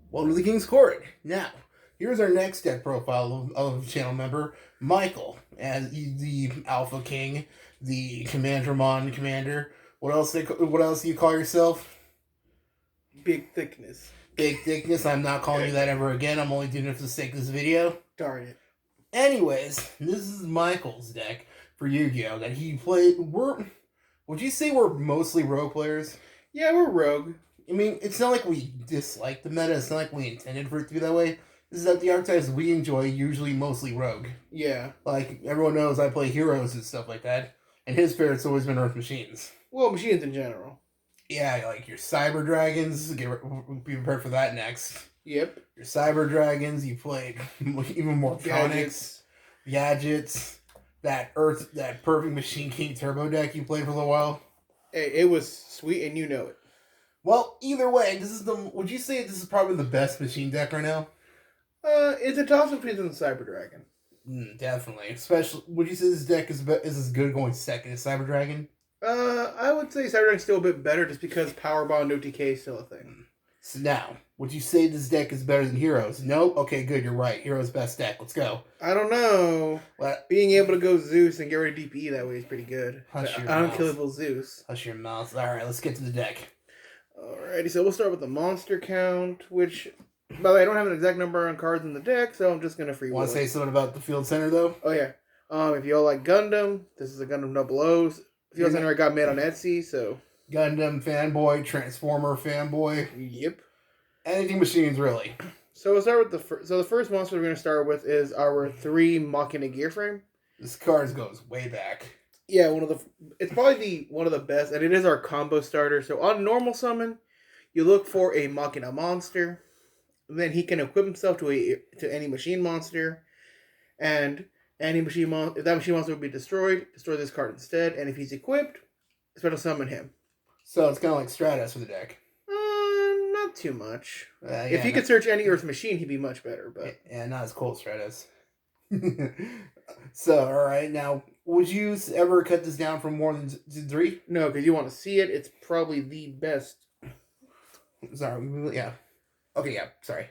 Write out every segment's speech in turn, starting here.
Welcome to the King's Court. Now, here's our next deck profile of channel member Michael, as the Alpha King, the Commandramon Commander. What else? What else do you call yourself? Big thickness. Big thickness. I'm not calling you that ever again. I'm only doing it for the sake of this video. Darn it. Anyways, this is Michael's deck for Yu-Gi-Oh that he played. Would you say we're mostly rogue players? Yeah, we're rogue. I mean, it's not like we dislike the meta. It's not like we intended for it to be that way. This is that the archetypes we enjoy usually mostly rogue. Yeah. Like, everyone knows I play heroes and stuff like that. And his favorite's always been Earth Machines. Well, machines in general. Yeah, like your Cyber Dragons. Be prepared for that next. Yep. Your Cyber Dragons. You played even more Gadgets. That Perfect Machine King Turbo deck you played for a little while. Hey, it was sweet and you know it. Well, either way, would you say this is probably the best machine deck right now? It's a toss between the Cyber Dragon. Definitely. Especially, would you say this deck is as good going second as Cyber Dragon? I would say Cyber Dragon's still a bit better just because Power Bond OTK is still a thing. So now, would you say this deck is better than Heroes? No? Okay, good, you're right. Heroes' best deck. Let's go. I don't know. What? Being able to go Zeus and get rid of DPE that way is pretty good. Unkillable Zeus. Hush your mouth. Alright, let's get to the deck. Alrighty, so we'll start with the monster count, which, by the way, I don't have an exact number on cards in the deck, so I'm just going to freewheel. Want to say something about the field center, though? Oh, yeah. If you all like Gundam, this is a Gundam Double O's. Field center I got made on Etsy, so... Gundam fanboy, Transformer fanboy. Yep. Anything machines, really. So we'll start with the first monster we're going to start with is our 3 Machina Gearframe. This card goes way back. Yeah, it's probably one of the best, and it is our combo starter. So on normal summon, you look for a Machina monster, then he can equip himself to any machine monster, and if that machine monster would be destroy this card instead, and if he's equipped, special summon him. So it's kind of like Stratos for the deck. Not too much. If he could search any Earth machine, he'd be much better. But yeah, not as cool as Stratos. So, all right, now, would you ever cut this down from more than 3? No, because you want to see it. It's probably the best. Sorry, yeah. Okay, yeah, sorry.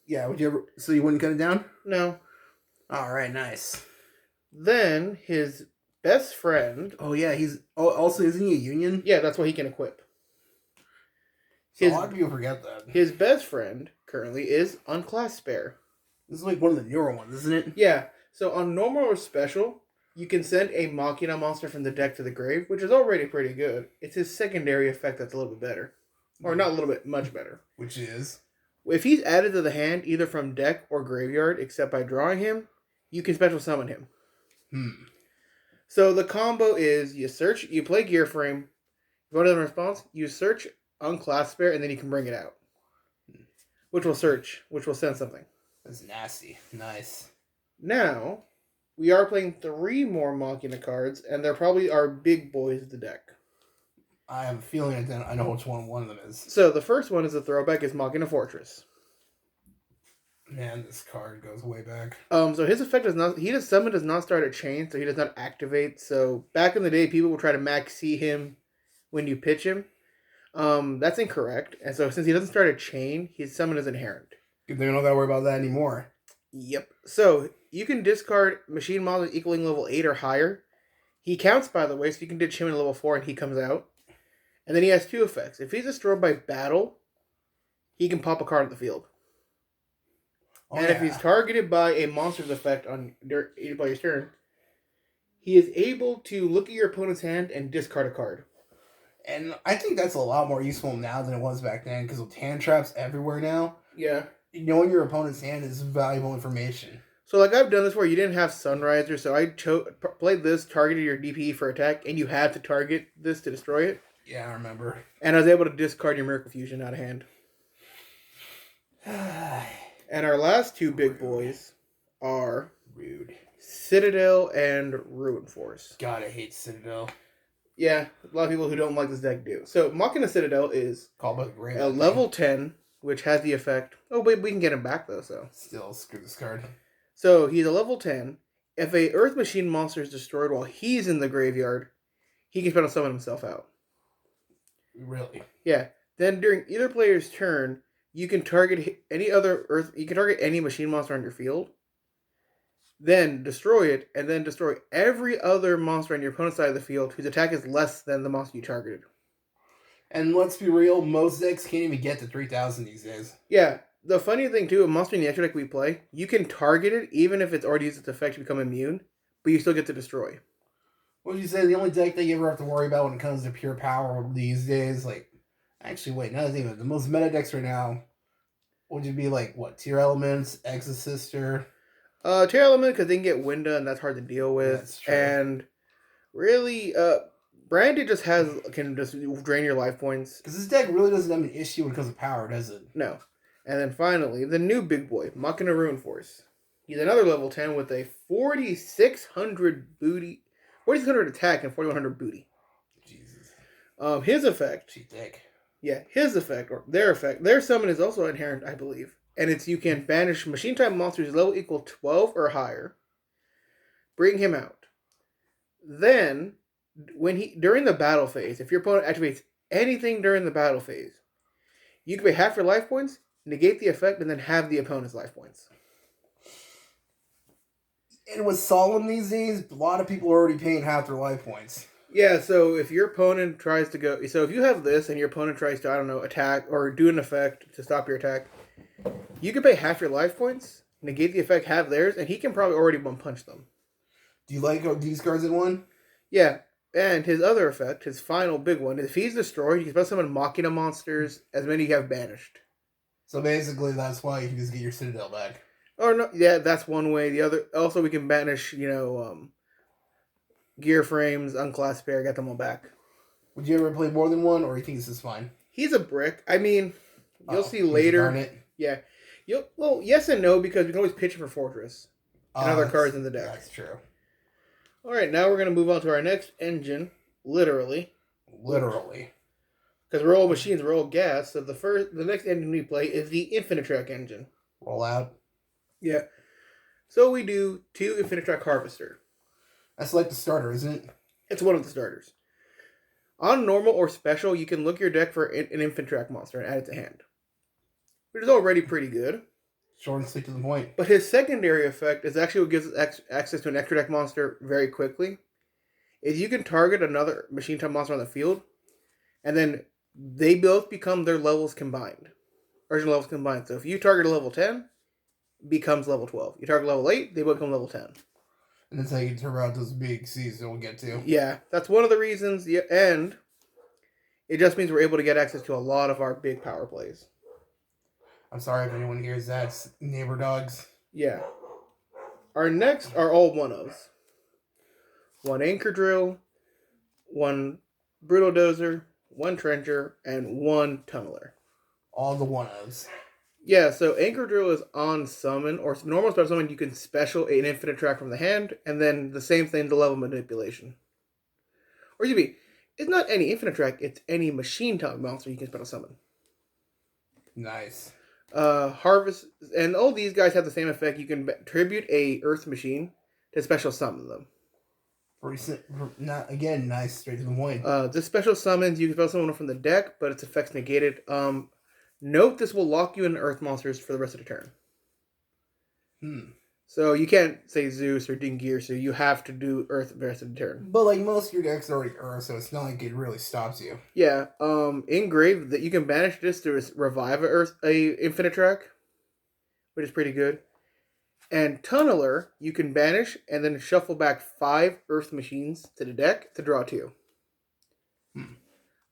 Yeah, would you ever... So you wouldn't cut it down? No. All right, nice. Then his best friend... Oh, yeah, he's... Oh, also, isn't he a union? Yeah, that's what he can equip. A lot of people forget that. His best friend, currently, is Unclaspare. This is like one of the newer ones, isn't it? Yeah. So on normal or special, you can send a Machina monster from the deck to the grave, which is already pretty good. It's his secondary effect that's a little bit better. Or not a little bit, much better. Which is? If he's added to the hand, either from deck or graveyard, except by drawing him, you can special summon him. So the combo is you play Gearframe, go to the response, you search Unclaspare, and then you can bring it out. Which will send something. That's nasty. Nice. Now, we are playing 3 more Machina cards, and they're probably our big boys of the deck. I have a feeling I know which one of them is. So, the first one is a throwback, is Machina Fortress. Man, this card goes way back. So his effect summon does not start at chain, so he does not activate. So, back in the day, people will try to max C him when you pitch him. That's incorrect. And so, since he doesn't start a chain, his summon is inherent. They don't have to worry about that anymore. Yep. So, you can discard machine models equaling level 8 or higher. He counts, by the way, so you can ditch him in level 4 and he comes out. And then he has 2 effects. If he's destroyed by battle, he can pop a card on the field. If he's targeted by a monster's effect on your turn, he is able to look at your opponent's hand and discard a card. And I think that's a lot more useful now than it was back then, because with hand traps everywhere now. Yeah. Knowing your opponent's hand is valuable information. So, like, I've done this where you didn't have Sunriser, so I played this, targeted your DPE for attack, and you had to target this to destroy it. Yeah, I remember. And I was able to discard your Miracle Fusion out of hand. And our last 2 big boys are... Rude. Citadel and Ruinforce. God, I hate Citadel. Yeah, a lot of people who don't like this deck do. So, Machina Citadel is a level 10, which has the effect... Oh, wait, we can get him back, though, so... Still, screw this card. So, he's a level 10. If a Earth Machine monster is destroyed while he's in the graveyard, he can special summon himself out. Really? Yeah. Then, during either player's turn, you can target any other Earth. You can target any machine monster on your field, then destroy it, and then destroy every other monster on your opponent's side of the field whose attack is less than the monster you targeted. And let's be real, most decks can't even get to 3,000 these days. Yeah. The funny thing too, a monster in the extra deck we play, you can target it even if it's already used its effect to become immune, but you still get to destroy. What would you say the only deck that you ever have to worry about when it comes to pure power these days? Like, actually, wait, not even the most meta decks right now. Would you be like what? Tier Elements, Ex's Sister. Tier Element because they can get Winda and that's hard to deal with. That's true. And really, Brandy can just drain your life points. Because this deck really doesn't have an issue when it comes to power, does it? No. And then finally, the new big boy, Machina Ruinforce. He's another level 10 with a 4,600 booty, 4,600 attack and 4,100 booty. Jesus. His effect. Cheap deck. Yeah, his effect, or their effect. Their summon is also inherent, I believe. And it's you can banish machine type monsters level equal 12 or higher. Bring him out. Then, during the battle phase, if your opponent activates anything during the battle phase, you can pay half your life points, negate the effect, and then have the opponent's life points. And with Solemn these days, a lot of people are already paying half their life points. Yeah, so if your opponent tries to go... So if you have this and your opponent tries to, I don't know, attack or do an effect to stop your attack, you can pay half your life points, negate the effect, have theirs, and he can probably already one-punch them. Do you like these cards in one? Yeah, and his other effect, his final big one, is if he's destroyed, you can spell summon Machina monsters, as many you have banished. So basically, that's why you can just get your Citadel back. Or no, yeah, that's one way. The other, also we can banish, Gearframes, Unclaspare, get them all back. Would you ever play more than one, or you think this is fine? He's a brick. I mean, you'll see later. Yeah. Well, yes and no, because we can always pitch him for Fortress and other cards in the deck. That's true. All right, now we're going to move on to our next engine, literally. Because we're all machines, we're all gas, so the next engine we play is the Infinitrack engine. Roll out. Yeah. So we do 2 Infinitrack Harvester. That's like the starter, isn't it? It's one of the starters. On normal or special, you can look your deck for an Infinitrack monster and add it to hand. Which is already pretty good. Short and sweet to the point. But his secondary effect is actually what gives us access to an extra deck monster very quickly. Is you can target another machine type monster on the field, and then they both become their levels combined. Original levels combined. So if you target a level 10, becomes level 12. You target level 8, they both become level 10. And that's how you can turn around those big C's that we'll get to. Yeah, that's one of the reasons. And it just means we're able to get access to a lot of our big power plays. I'm sorry if anyone hears that. It's neighbor dogs. Yeah. Our next are all one-ofs. 1 Anchor Drill, 1 Brutal Dozer, 1 Trencher, and 1 Tunneler. All the one-ofs. Yeah, so Anchor Drill is on summon, or normal special summon, you can special an Infinitrack from the hand, and then the same thing, the level manipulation. Or excuse me, it's not any Infinitrack, it's any machine type monster you can special summon. Nice. Harvest, and all these guys have the same effect. You can tribute a Earth machine to special summon them. Again, nice, straight to the point. This special summons, you can special summon from the deck, but its effect's negated. Note this will lock you in Earth monsters for the rest of the turn. So you can't say Zeus or Dingir, so you have to do Earth the rest of the turn. But like most of your decks are already Earth, so it's not like it really stops you. Yeah. Engrave that you can banish this to revive a Infinitrack, which is pretty good. And Tunneler, you can banish and then shuffle back 5 Earth machines to the deck to draw 2.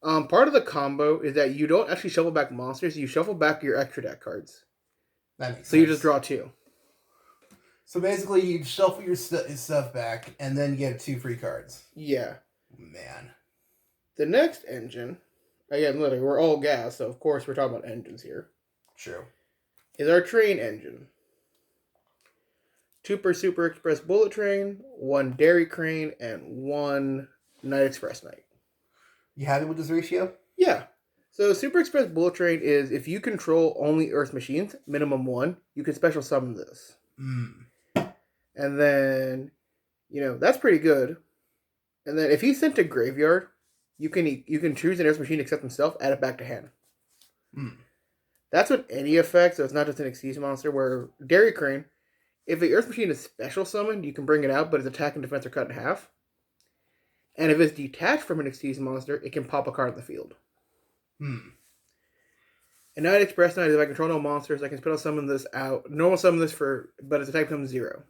Part of the combo is that you don't actually shuffle back monsters, you shuffle back your extra deck cards. That makes sense. So you just draw 2. So basically, you shuffle your stuff back, and then you get 2 free cards. Yeah. Man. The next engine, again, literally, we're all gas, so of course we're talking about engines here. True. Is our train engine. 2 per Super Express Bullet Train, 1 Dairy Crane, and 1 Night Express Knight. You happy with this ratio? Yeah. So Super Express Bullet Train is if you control only Earth machines, minimum 1, you can special summon this. And then, that's pretty good. And then if he's sent to graveyard, you can choose an Earth machine except himself, add it back to hand. That's with any effect, so it's not just an Xyz monster. Where Dairy Crane, if the Earth Machine is special summoned, you can bring it out, but its attack and defense are cut in half. And if it's detached from an Xyz monster, it can pop a card in the field. And Night Express Knight is if I control no monsters, I can special summon this out. Normal summon this but its attack becomes 0.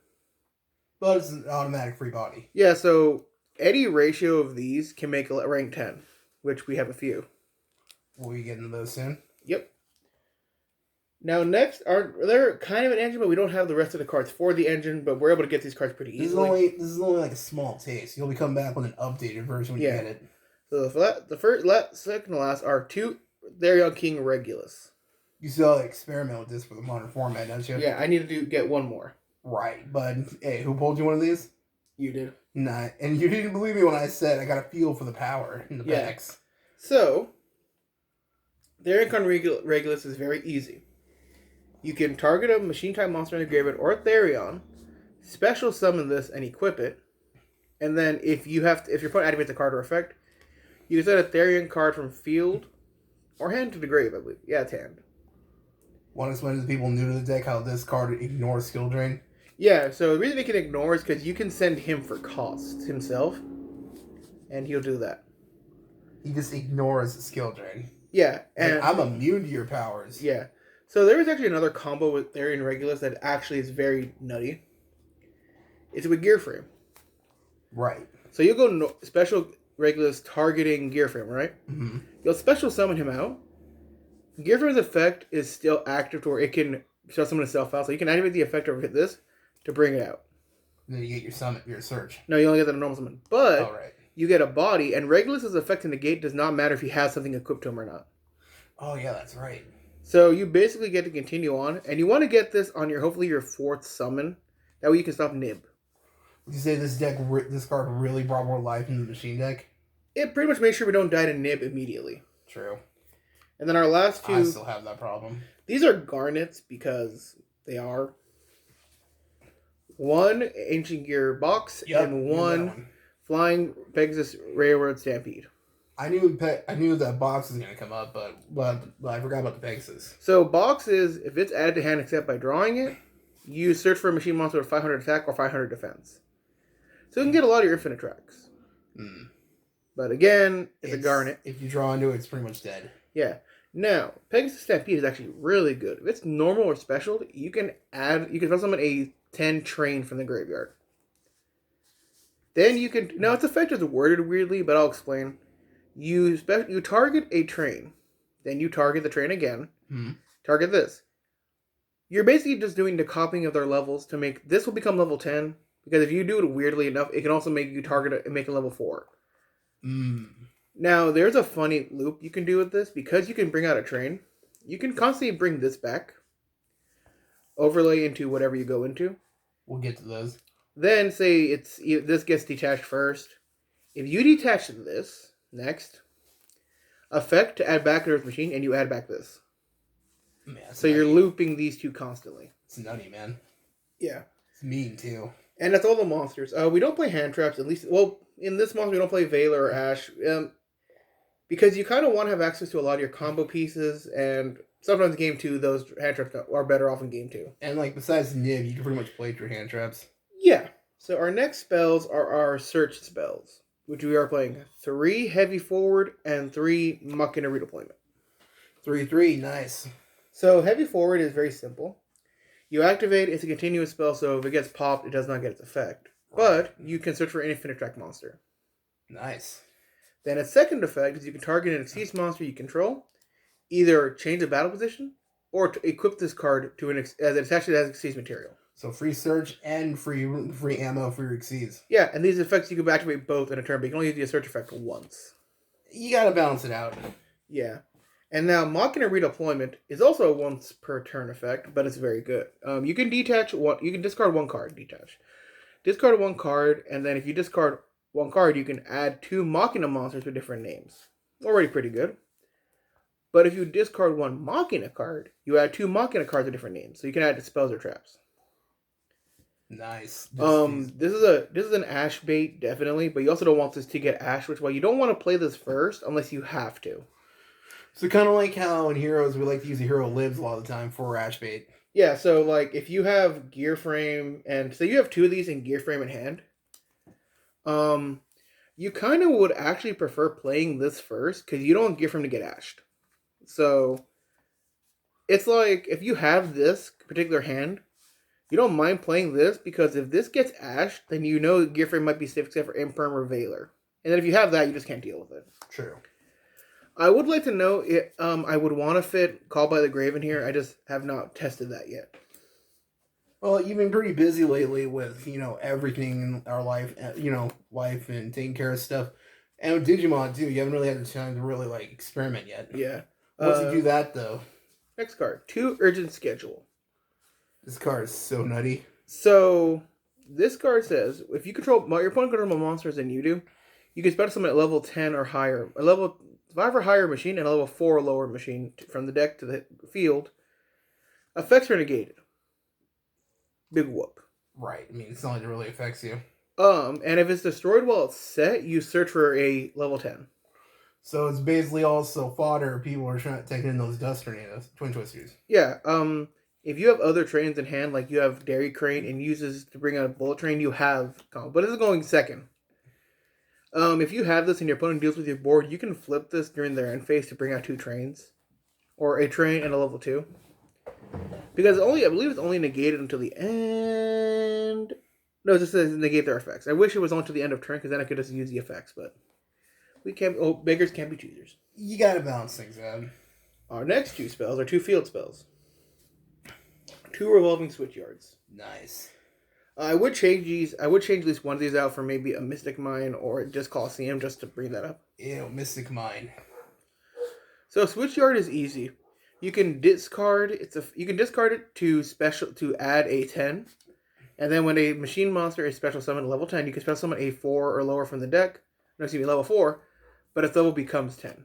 But it's an automatic free body. Yeah, so any ratio of these can make a rank 10, which we have a few. Will we get into those soon? Yep. Now next, they're kind of an engine, but we don't have the rest of the cards for the engine, but we're able to get these cards pretty easily. This is only like a small taste. You'll be coming back with an updated version when you get it. So second to last are 2 Therion King Regulus. You still experiment with this for the modern format, don't you? Yeah, I need to get one more. Right, but hey, who pulled you one of these? You did. Nah, and you didn't believe me when I said I got a feel for the power in the packs. So, Therion Regulus is very easy. You can target a machine-type monster in the graveyard or a Therion, special summon this and equip it, and then if your opponent activates a card or effect, you can set a Therion card from field or hand to the grave, I believe. Yeah, it's hand. Want to explain to the people new to the deck how this card ignores skill drain? Yeah, so the reason it can ignore is because you can send him for cost himself, and he'll do that. He just ignores skill drain. Yeah, and I'm immune to your powers. Yeah. So there is actually another combo with Therion Regulus that actually is very nutty. It's with Gearframe. Right. So you'll go special Regulus targeting Gearframe, right? Mm-hmm. You'll special summon him out. Gearframe's effect is still active to where it can special summon itself out. So you can activate the effect over this to bring it out. And then you get your search. No, you only get that in normal summon. But you get a body, and Regulus' effect in the gate does not matter if he has something equipped to him or not. Oh, yeah, that's right. So you basically get to continue on, and you want to get this on hopefully your 4th summon. That way you can stop Nib. Would you say this card really brought more life into the machine deck? It pretty much makes sure we don't die to Nib immediately. True. And then our last 2... I still have that problem. These are Garnets because they are. 1 Ancient Gear Box and 1 Flying Pegasus Railroad Stampede. I knew that box was going to come up, but I forgot about the Pegasus. So box is, if it's added to hand except by drawing it, you search for a machine monster with 500 attack or 500 defense. So you can get a lot of your Infinitracks. But again, it's a Garnet. If you draw into it, it's pretty much dead. Yeah. Now, Pegasus Stampede is actually really good. If it's normal or special, you can summon a 10 train from the graveyard. Then you can, now its effect is worded weirdly, but I'll explain. You target a train, then you target the train again. Target this. You're basically just doing the copying of their levels to make this will become level 10. Because if you do it weirdly enough, it can also make you target it and make it level 4. Now, there's a funny loop you can do with this. Because you can bring out a train, you can constantly bring this back. Overlay into whatever you go into. We'll get to those. Then say this gets detached first. If you detach this next, effect to add back to Earth Machine, and you add back this. Man, so nutty. You're looping these 2 constantly. It's nutty, man. Yeah. It's mean, too. And that's all the monsters. We don't play hand traps, at least. Well, in this monster, we don't play Veiler or Ash. Because you kind of want to have access to a lot of your combo pieces, and sometimes game 2, those hand traps are better off in game 2. And, besides Nib, you can pretty much play through hand traps. Yeah. So our next spells are our search spells, which we are playing 3 heavy forward and 3 Machina redeployment. 3/3, nice. So heavy forward is very simple. You activate, it's a continuous spell, so if it gets popped, it does not get its effect. But you can search for an Infinitrack monster. Nice. Then its second effect is you can target an Xyz monster you control, either change the battle position, or to equip this card to as it actually has Xyz material. So free search and free ammo for your Xyz. Yeah, and these effects you can activate both in a turn, but you can only use the search effect once. You gotta balance it out. Yeah. And now Machina redeployment is also a once per turn effect, but it's very good. You can discard 1 card, detach. Discard 1 card, and then if you discard 1 card, you can add 2 Machina monsters with different names. Already pretty good. But if you discard 1 Machina card, you add 2 Machina cards with different names. So you can add spells or traps. Nice. This is an Ash bait, definitely, but you also don't want this to get Ash, which is why you don't want to play this first unless you have to. So kind of like how in Heroes we like to use a hero lives a lot of the time for rash bait. Yeah, so like if you have Gearframe and so you have two of these in Gearframe in hand, you kind of would actually prefer playing this first because you don't want Gearframe to get ashed. So it's like if you have this particular hand, you don't mind playing this because if this gets ashed, then you know Gearframe might be safe except for Imperm or Veiler. And then if you have that, you just can't deal with it. True. I would like to know it. I would want to fit Call by the Grave in here. I just have not tested that yet. Well, you've been pretty busy lately with, everything in our life, life and taking care of stuff. And with Digimon, too, you haven't really had the time to really, experiment yet. Yeah. Once you do that, though. Next card. 2 Urgent Schedule. This card is so nutty. So, this card says, if you control, your opponent controls more monsters than you do, you can special summon at level 10 or higher. A level 5 or higher machine and a level 4 or lower machine from the deck to the field. Effects are negated. Big whoop. Right. I mean, it's not like it really affects you. And if it's destroyed while it's set, you search for a level 10. So it's basically also fodder. People are trying to take in those dust tornadoes, twin twisters. Yeah. If you have other trains in hand, like you have Dairy Crane and uses to bring out a bullet train, you have combo. But this is going second. If you have this and your opponent deals with your board, you can flip this during their end phase to bring out 2 trains. Or a train and a level 2. Because I believe it's only negated until the end. No, it just says negate their effects. I wish it was on to the end of turn because then I could just use the effects, but we can't. Oh, beggars can't be choosers. You gotta balance things out. Our next 2 spells are 2 field spells. 2 revolving switchyards. Nice. I would change these. I would change at least one of these out for maybe a Mystic Mine or just Colosseum just to bring that up. Ew, Mystic Mine. So switchyard is easy. You can discard it to add a 10. And then when a machine monster is special summoned at level 10, you can special summon a 4 or lower from the deck. No, excuse me, level 4, but its level becomes 10.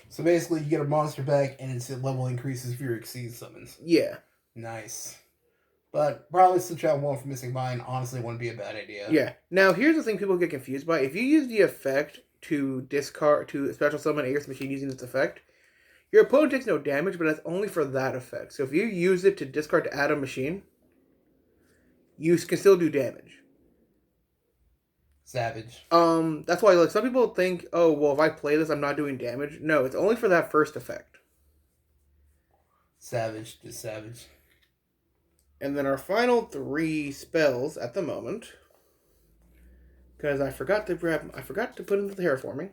So basically, you get a monster back, and its level increases if you exceed summons. Yeah. Nice. But probably switch out one for Mystic Mine, honestly, wouldn't be a bad idea. Yeah. Now, here's the thing people get confused by. If you use the effect to special summon a Earth machine using its effect, your opponent takes no damage, but that's only for that effect. So if you use it to discard to add a machine, you can still do damage. Savage. That's why some people think, oh, well, if I play this, I'm not doing damage. No, it's only for that first effect. Savage. Just savage. And then our final 3 spells at the moment, because I forgot to put in the terraforming.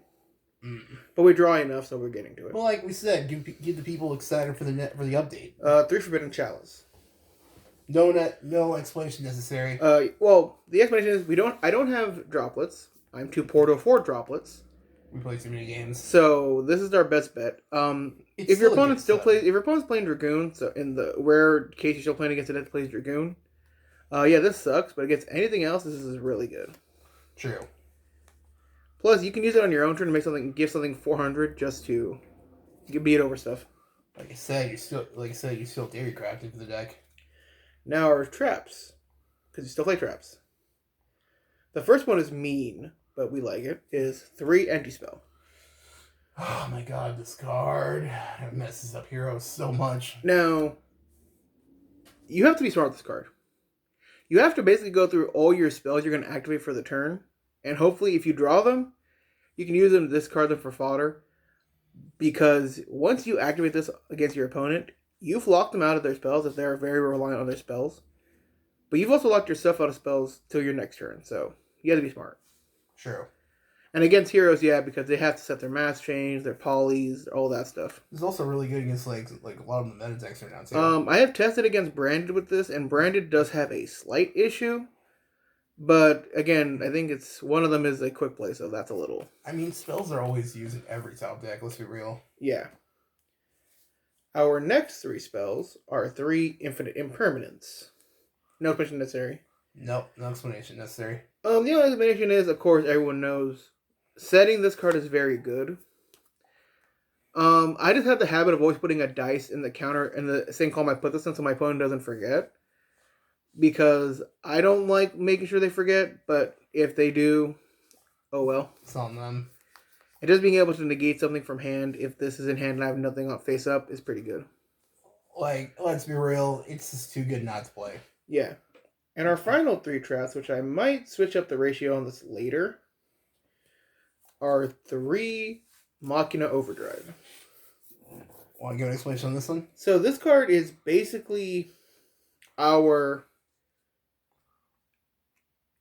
But we draw enough, so we're getting to it. Well, like we said, get the people excited for the update. 3 Forbidden Chalice. No explanation necessary. Well, the explanation is I don't have droplets. I'm too poor to afford droplets. We play too many games. So this is our best bet. If your opponent's playing Dragoon, so in the rare case you're still playing against it that plays Dragoon, this sucks. But against anything else, this is really good. True. Plus, you can use it on your own turn to give something 400 just to you can beat over stuff. Like I said, you still theory crafting for the deck. Now our traps, because you still play traps. The first one is mean, but we like it. Is 3 Anti-Spell. Oh my god, this card it messes up heroes so much. Now, you have to be smart with this card. You have to basically go through all your spells you're going to activate for the turn. And hopefully, if you draw them, you can use them to discard them for fodder. Because once you activate this against your opponent, you've locked them out of their spells if they're very reliant on their spells. But you've also locked yourself out of spells till your next turn. So, you have to be smart. True. And against heroes, yeah, because they have to set their mass change, their polys, all that stuff. It's also really good against like a lot of the meta decks right now too. I have tested against Branded with this, and Branded does have a slight issue. But again, I think it's one of them is a quick play, so that's a little. I mean, spells are always used in every top deck. Let's be real. Yeah. Our next 3 spells are 3 Infinite Impermanence. No explanation necessary. Nope, no explanation necessary. The only explanation is, of course, everyone knows setting this card is very good. I just have the habit of always putting a dice in the counter in the same column I put this in so my opponent doesn't forget. Because I don't like making sure they forget, but if they do, oh well. It's on them. And just being able to negate something from hand, if this is in hand and I have nothing up face up, is pretty good. Like, let's be real, it's just too good not to play. Yeah. And our final 3 traps, which I might switch up the ratio on this later, are 3 Machina Overdrive. Want to give an explanation on this one? So this card is basically our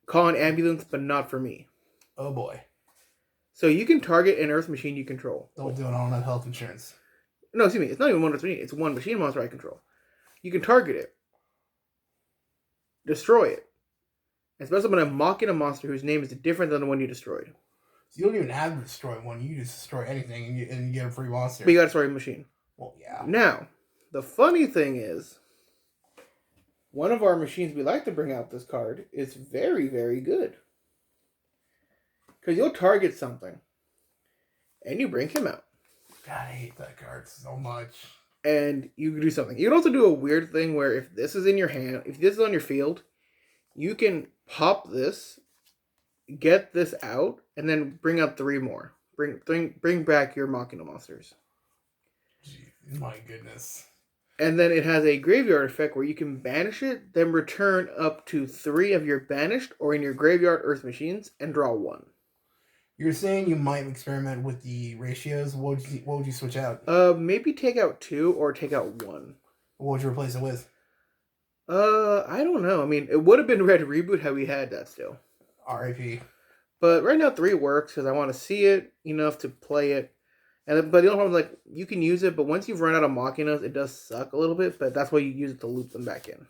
call an ambulance, but not for me. Oh boy. So you can target an Earth machine you control. Don't do it, I don't have health insurance. No, excuse me, it's not even one Earth machine, it's one machine monster I control. You can target it, destroy it, and special summon a Machina monster whose name is different than the one you destroyed. So you don't even have to destroy one, you just destroy anything and you get a free monster. But you gotta destroy a machine. Well, yeah. Now, the funny thing is, one of our machines we like to bring out this card is very, very good. Because you'll target something, and you bring him out. God, I hate that card so much. And you can do something. You can also do a weird thing where if this is in your hand, if this is on your field, you can pop this, get this out, and then bring out 3 more. Bring back your Machina monsters. My goodness. And then it has a graveyard effect where you can banish it, then return up to 3 of your banished or in your graveyard Earth machines and draw 1. You're saying you might experiment with the ratios. What would you switch out? Maybe take out 2 or take out 1. What would you replace it with? I don't know. I mean, it would have been Red Reboot had we had that still. R.I.P. But right now 3 works because I want to see it enough to play it. But the only problem is, like, you can use it, but once you've run out of Machinas, it does suck a little bit, but that's why you use it to loop them back in.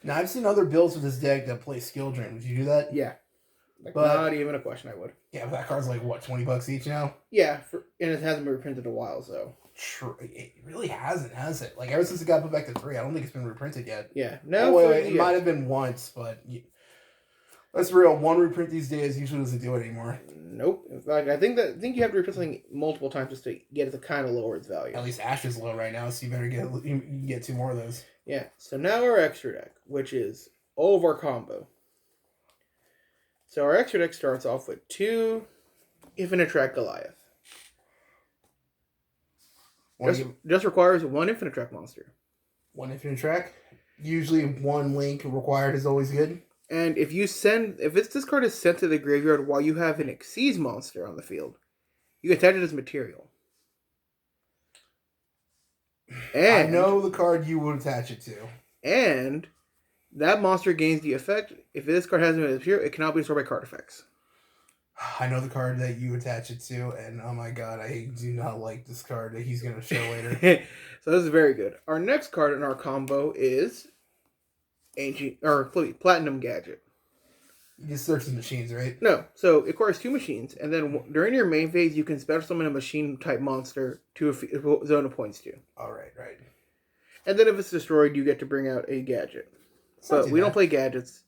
Now, I've seen other builds with this deck that play Skill Drain. Would you do that? Yeah. Like, but, not even a question I would. Yeah, but that card's like, what, $20 each now? Yeah, and it hasn't been reprinted in a while, so. True. It really hasn't, has it? Like, ever since it got put back to 3, I don't think it's been reprinted yet. Yeah. No, wait, it might have been once, but let's be real. 1 reprint these days usually doesn't do it anymore. Nope. In fact, I think you have to reprint something multiple times just to get it to kind of lower its value. At least Ash is low right now, so you better get 2 more of those. Yeah. So now our extra deck, which is all of our combo. So our extra deck starts off with 2 Infinitrack Goliath. Just requires 1 Infinitrack monster. 1 Infinitrack. Usually 1 link required is always good. And if this card is sent to the graveyard while you have an Xyz monster on the field, you can attach it as material. And I know the card you would attach it to. And that monster gains the effect. If this card has an material, it cannot be destroyed by card effects. I know the card that you attach it to, and oh my god, I do not like this card that he's going to show later. So this is very good. Our next card in our combo is Platinum Gadget. You just search the machines, right? No. So it requires 2 machines, and then during your main phase, you can special summon a machine-type monster to a zone of points to. Alright, right. And then if it's destroyed, you get to bring out a gadget. But we don't play gadgets.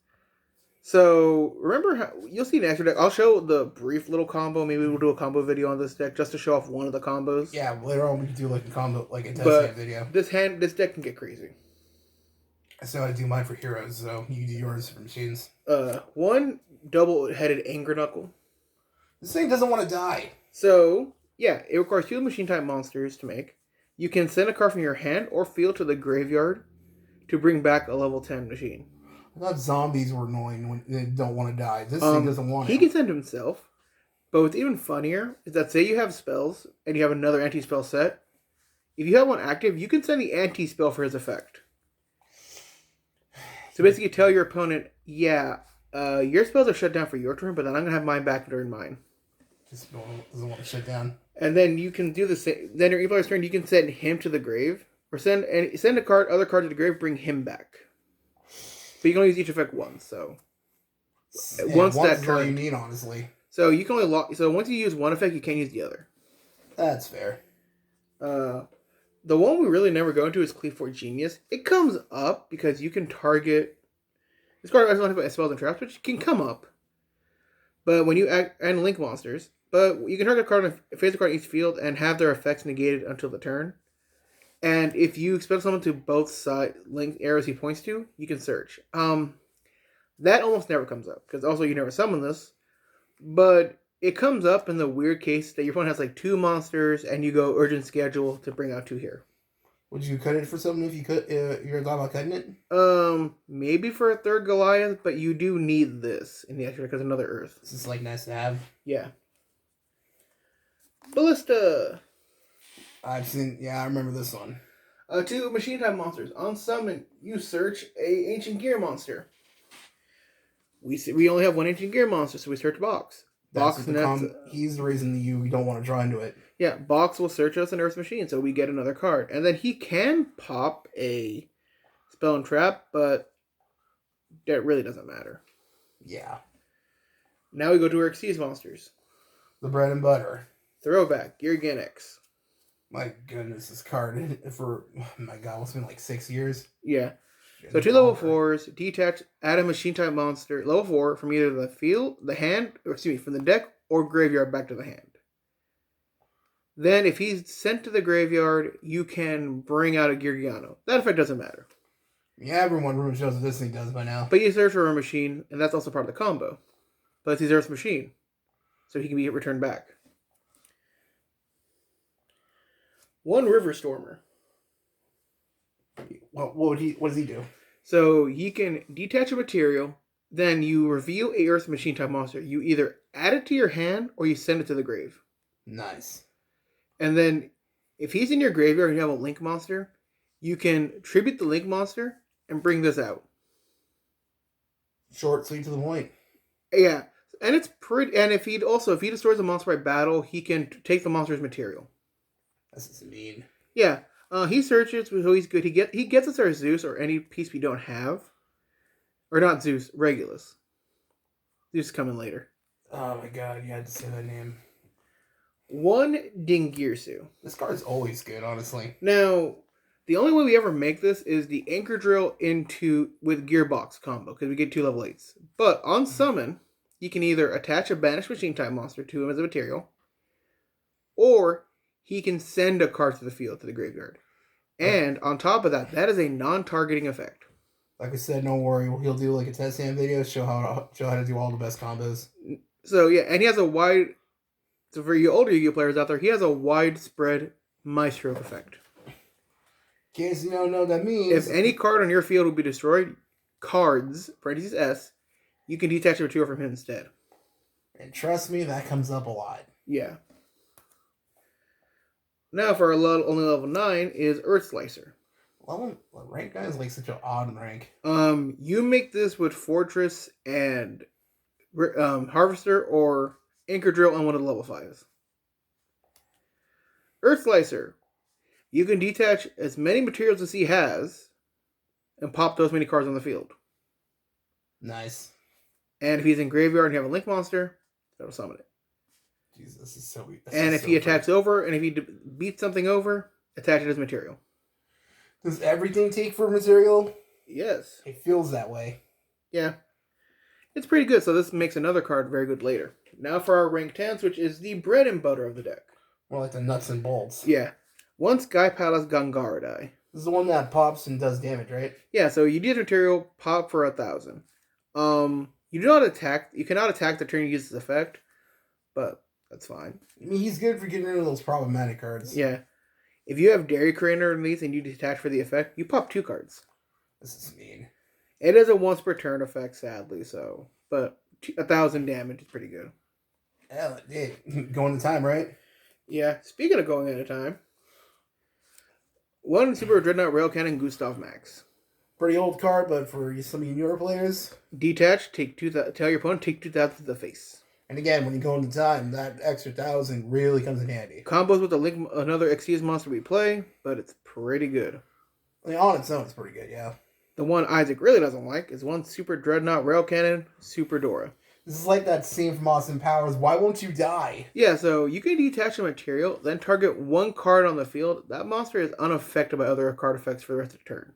So, remember how you'll see an extra deck. I'll show the brief little combo. Maybe we'll do a combo video on this deck just to show off one of the combos. Yeah, later on we can do like a combo, like a test video. This deck can get crazy. So I do mine for heroes, so you do yours for machines. 1 double-headed Anger Knuckle. This thing doesn't want to die. So, yeah, it requires 2 machine-type monsters to make. You can send a card from your hand or field to the graveyard to bring back a level 10 machine. I thought zombies were annoying when they don't want to die. This thing doesn't want it. He can send himself. But what's even funnier is that say you have spells and you have another anti-spell set. If you have one active, you can send the anti-spell for his effect. So basically tell your opponent, yeah, your spells are shut down for your turn, but then I'm going to have mine back during mine. Just doesn't want to shut down. And then you can do the same. Then your player's turn, you can send him to the grave. Or send other card to the grave, bring him back. But you can only use each effect once, so. Yeah, once that turn. All you need, honestly. So you can only lock. So once you use one effect, you can't use the other. That's fair. The one we really never go into is Cleave Genius. It comes up because you can target. This card doesn't have spells and traps, which can come up. But when you and link monsters, but you can target a card and face a card in each field and have their effects negated until the turn. And if you expel someone to both side link arrows he points to, you can search. That almost never comes up because also you never summon this. But It comes up in the weird case that your opponent has like 2 monsters and you go urgent schedule to bring out 2 here. Would you cut it for something if you could? You're talking about cutting it? Maybe for a 3rd Goliath, but you do need this in the extra because another Earth. This is like nice to have. Yeah. Ballista. I've seen. Yeah, I remember this one. 2 machine type monsters. On summon, you search a ancient gear monster. We only have 1 ancient gear monster, so we search box. Box he's the reason you don't want to draw into it. Yeah, box will search us an Earth machine, so we get another card, and then he can pop a spell and trap, but that really doesn't matter. Yeah. Now we go to our Xyz monsters. The bread and butter. Throwback, Gear X. My goodness, this card for, oh my god, it's been like 6 years. Yeah. So 2 level 4s, detach, add a machine type monster, level 4, from either the field, the hand, or excuse me, from the deck or graveyard back to the hand. Then if he's sent to the graveyard, you can bring out a Yugioh. That effect doesn't matter. Yeah, everyone shows what this thing does by now. But you search for a machine, and that's also part of the combo. But it's his Earth machine, so he can be returned back. 1 River Stormer. What does he do? So he can detach a material, then you reveal a Earth machine type monster. You either add it to your hand or you send it to the grave. Nice. And then if he's in your graveyard and you have a Link monster, you can tribute the Link monster and bring this out. Short, sweet, to the point. Yeah. And it's pretty. And if he destroys a monster by battle, he can take the monster's material. That's just mean. Yeah. He searches, so he's good. He gets us our Zeus or any piece we don't have. Or not Zeus, Regulus. Zeus is coming later. Oh my god, you had to say that name. 1 Dingirsu. This card's always good, honestly. Now, the only way we ever make this is the Anchor Drill with Gearbox combo, because we get 2 level 8s. But on summon, you can either attach a banished machine type monster to him as a material, or he can send a card to the field, to the graveyard. And on top of that, that is a non-targeting effect. Like I said, don't worry. He'll do like a test hand video, show how to do all the best combos. So yeah, and he has a wide. So for you older Yu-Gi-Oh players out there, he has a widespread Maestro effect. In case you don't know what that means. If any card on your field will be destroyed, cards parentheses S, you can detach a material from him instead. And trust me, that comes up a lot. Yeah. Now for our only level 9 is Earth Slicer. Well, rank 9 is like such an odd rank. You make this with Fortress and Harvester or Anchor Drill on one of the level 5s. Earth Slicer. You can detach as many materials as he has and pop those many cards on the field. Nice. And if he's in graveyard and you have a Link monster, that'll summon it. Jesus, this is so weird. And if he attacks over, and if he beats something over, attach it as material. Does everything take for material? Yes. It feels that way. Yeah. It's pretty good, so this makes another card very good later. Now for our rank 10s, which is the bread and butter of the deck. More like the nuts and bolts. Yeah. 1 Sky Palace Gangaradai. This is the one that pops and does damage, right? Yeah, so you get material, pop for 1,000. You cannot attack the turn you use this effect, but that's fine. I mean, he's good for getting rid of those problematic cards. Yeah. If you have Dairy Crane underneath and you detach for the effect, you pop 2 cards. This is mean. It is a once per turn effect, sadly, so. But 1,000 damage is pretty good. Hell, it did. Going to time, right? Yeah. Speaking of going into time, 1 Super Dreadnought Rail Cannon Gustav Max. Pretty old card, but for some of you newer players. Detach, tell your opponent, take 2,000 to the face. And again, when you go into time, that extra 1,000 really comes in handy. Combos with another Xyz monster we play, but it's pretty good. I mean, on its own, it's pretty good, yeah. The one Isaac really doesn't like is 1 Super Dreadnought Rail Cannon Super Dora. This is like that scene from Austin Powers. Why won't you die? Yeah, so you can detach a material, then target 1 card on the field. That monster is unaffected by other card effects for the rest of the turn.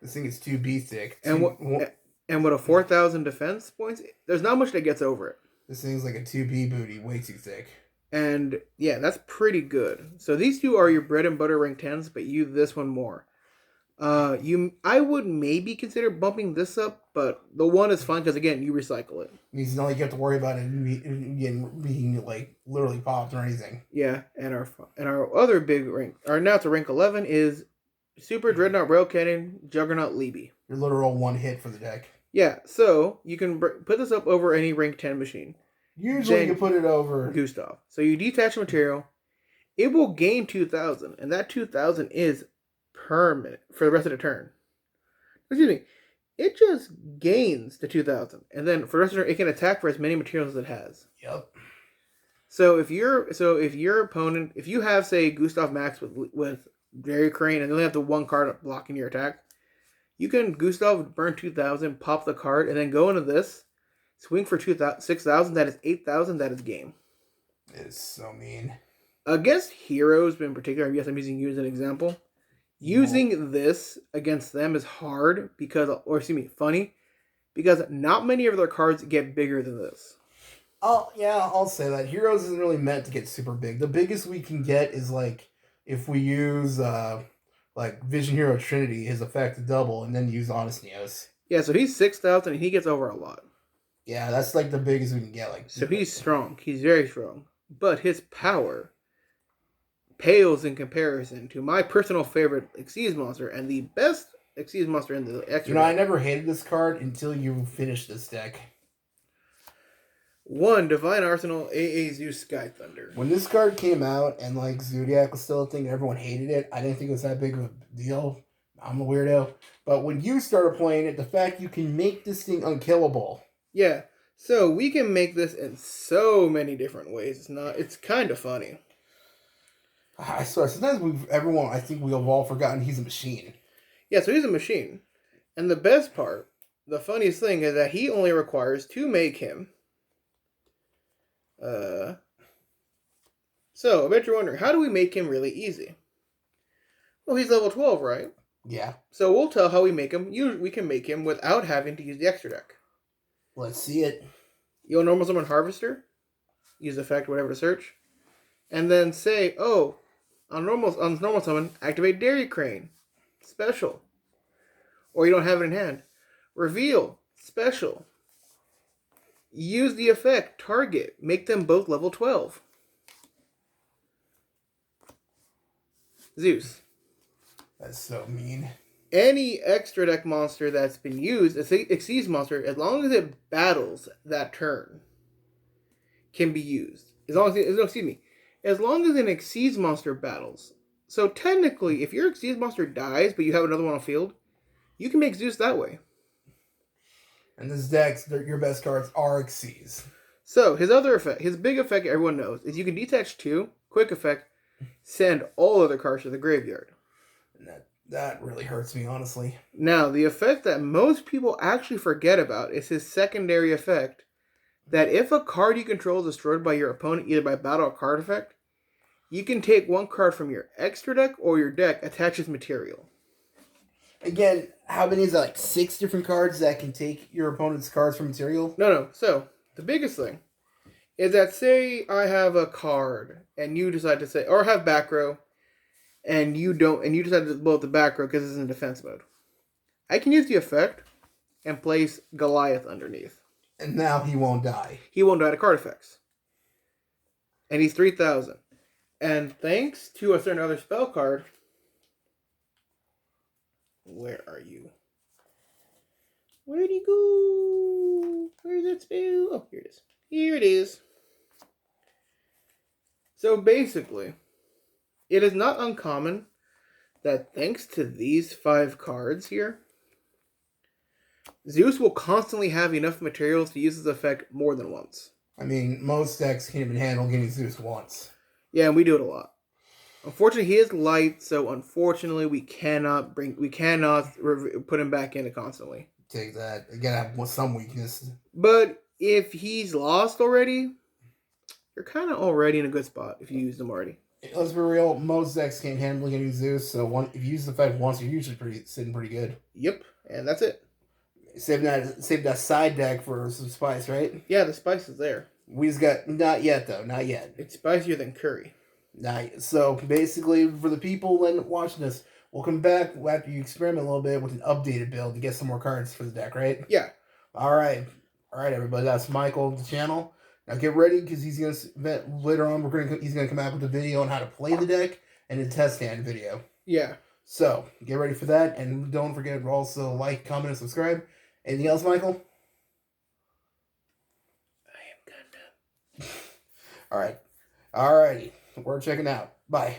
This thing is 2B thick. And with a 4,000 defense points, there's not much that gets over it. This thing's like a 2B booty, way too thick. And yeah, that's pretty good. So these 2 are your bread and butter rank 10s, but you this one more. I would maybe consider bumping this up, but the 1 is fine because again, you recycle it. Means not like you have to worry about it being like literally popped or anything. Yeah, and our other big rank, or now to rank 11 is Super Dreadnought Rail Cannon Juggernaut Libby. Your literal one hit for the deck. Yeah, so you can put this up over any rank 10 machine. Usually you put it over Gustav. So you detach the material, it will gain 2,000, and that 2,000 is permanent for the rest of the turn. Excuse me. It just gains the 2,000, and then for the rest of the turn, it can attack for as many materials as it has. Yep. So if your opponent, if you have say Gustav Max with Jerry Crane, and they only have the 1 card blocking your attack, you can Gustav burn 2,000, pop the card, and then go into this, swing for 6,000. That is 8,000. That is game. It is so mean. Against heroes in particular, yes, I'm using you as an example. Using this against them is hard funny, because not many of their cards get bigger than this. I'll say that. Heroes isn't really meant to get super big. The biggest we can get is like if we use like Vision Hero Trinity, his effect to double, and then use AA-ZEUS. Yeah, so he's 6,000 and he gets over a lot. Yeah, that's like the biggest we can get. So he's strong. He's very strong. But his power pales in comparison to my personal favorite Xyz monster and the best Xyz monster in the extra. I never hated this card until you finished this deck. 1 Divine Arsenal AA-ZEUS Sky Thunder. When this card came out and like Zodiac was still a thing and everyone hated it, I didn't think it was that big of a deal. I'm a weirdo. But when you started playing it, the fact you can make this thing unkillable. Yeah. So we can make this in so many different ways. It's kind of funny. I swear, sometimes I think we've all forgotten he's a machine. Yeah, so he's a machine. And the best part, the funniest thing, is that he only requires to make him. So, I bet you're wondering, how do we make him really easy? Well, he's level 12, right? Yeah. So we'll tell how we make him. We can make him without having to use the extra deck. Let's see it. You'll normal summon Harvester, use effect, whatever to search, and then say, on normal summon, activate Dairy Crane, special. Or you don't have it in hand. Reveal, special. Use the effect, target, make them both level 12. Zeus. That's so mean. Any extra deck monster that's been used, a Xyz monster, as long as it battles that turn, can be used. As long as an Xyz monster battles. So technically, if your Xyz monster dies, but you have another one on field, you can make Zeus that way. And this deck, your best cards are Xyz. So his other effect, his big effect everyone knows, is you can detach 2, quick effect, send all other cards to the graveyard. And that really hurts me, honestly. Now, the effect that most people actually forget about is his secondary effect, that if a card you control is destroyed by your opponent, either by battle or card effect, you can take 1 card from your extra deck or your deck, attach as material. Again, how many is that? Like 6 different cards that can take your opponent's cards from material? No. So, the biggest thing is that, say I have a card, and you decide to say, or have back row, and you decide to blow up the back row because it's in defense mode. I can use the effect and place Goliath underneath. And now he won't die. He won't die to card effects. And he's 3,000. And thanks to a certain other spell card... Where are you? Where'd he go? Where's that spell? Oh, here it is. Here it is. So basically, it is not uncommon that thanks to these 5 cards here, Zeus will constantly have enough materials to use his effect more than once. I mean, most decks can't even handle getting Zeus once. Yeah, and we do it a lot. Unfortunately, he is light, so unfortunately, we cannot put him back in it constantly. Take that. You gotta have some weakness. But if he's lost already, you're kind of already in a good spot if you use them already. Let's be real. Most decks can't handle getting Zeus, so if you use the effect once, you're usually sitting pretty good. Yep, and that's it. Save that side deck for some spice, right? Yeah, the spice is there. We just got not yet though, not yet. It's spicier than curry. So basically, for the people then watching this, we'll come back after you experiment a little bit with an updated build to get some more cards for the deck, right? Yeah. All right, everybody. That's Michael, the channel. Now get ready because he's gonna later on. He's gonna come out with a video on how to play the deck and a test stand video. Yeah. So get ready for that, and don't forget to also like, comment, and subscribe. Anything else, Michael? I am Gundam. All right, alrighty. We're checking out. Bye.